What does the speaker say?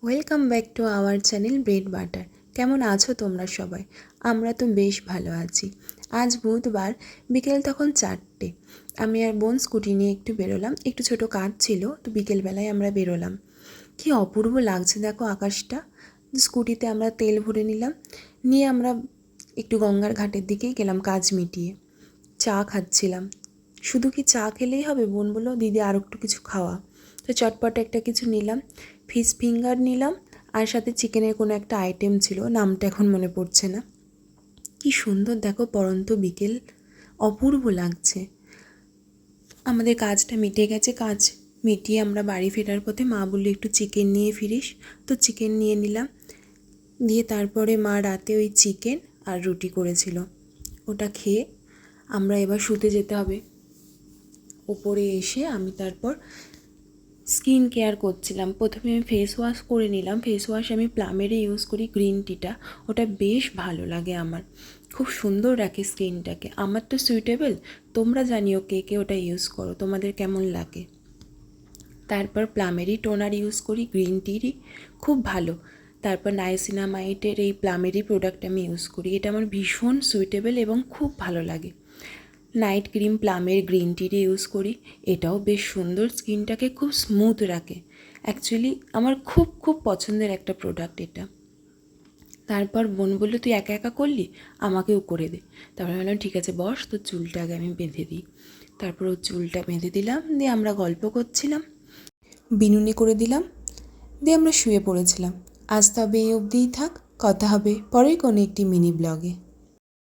Welcome back to our channel bread butter. কেমন আছো তোমরা সবাই? আমরা তো বেশ ভালো আছি। আজ বুধবার, বিকেল তখন 4টে। আমি আর বোন স্কুটি নিয়ে একটু বেরোলাম, একটু ছোটো কাজ ছিল, তো বিকেলবেলায় আমরা বেরোলাম। কি অপূর্ব লাগছে দেখো আকাশটা। স্কুটিতে আমরা তেল ভরে নিলাম, নিয়ে আমরা একটু গঙ্গার ঘাটের দিকেই গেলাম কাজ মিটিয়ে। চা খাচ্ছিলাম। শুধু কি চা খেলেই হবে? বোন বললো দিদি আর একটু কিছু খাওয়া। তো চটপট একটা কিছু নিলাম, ফিশ ফিঙ্গার নিলাম, আর সাথে চিকেনের কোনো একটা আইটেম ছিল, নামটা এখন মনে পড়ছে না। কি সুন্দর দেখো পড়ন্ত বিকেল, অপূর্ব লাগছে। আমাদের কাজটা মিটে গেছে, কাজ মিটিয়ে আমরা বাড়ি ফেরার পথে মা বললো একটু চিকেন নিয়ে ফিরিস, তো চিকেন নিয়ে নিলাম। দিয়ে তারপরে মা রাতে ওই চিকেন আর রুটি করেছিল, ওটা খেয়ে আমরা এবার শুতে যেতে হবে। ওপরে এসে আমি তারপর স্কিন কেয়ার করছিলাম। প্রথমে আমি ফেস ওয়াশ করে নিলাম। ফেস ওয়াশ আমি প্লামেরই ইউজ করি, গ্রিন টিটা। ওটা বেশ ভালো লাগে আমার, খুব সুন্দর রাখে স্কিনটাকে। আমার তো সুইটেবল, তোমরা জানিও কে কে ওটা ইউজ করো, তোমাদের কেমন লাগে। তারপর প্লামেরই টোনার ইউজ করি, গ্রিন টিরই, খুব ভালো। তারপর নাইসিনামাইডের এই প্লামেরই প্রোডাক্ট আমি ইউজ করি, এটা আমার ভীষণ সুইটেবল এবং খুব ভালো লাগে। নাইট ক্রিম প্লামের গ্রিন টির ইউজ করি, এটাও বেশ সুন্দর, স্কিনটাকে খুব স্মুথ রাখে। অ্যাকচুয়ালি আমার খুব খুব পছন্দের একটা প্রোডাক্ট এটা। তারপর বোন বললো তুই একা একা করলি, আমাকেও করে দে। তারপর বললাম ঠিক আছে বস, তো চুলটা আগে আমি বেঁধে দিই। তারপর ও চুলটা বেঁধে দিলাম, দিয়ে আমরা গল্প করছিলাম, বিনুনি করে দিলাম, দিয়ে আমরা শুয়ে পড়েছিলাম। আজ তবে এই অবধিই থাক, কথা হবে পরের কোনো একটি মিনি ব্লগে।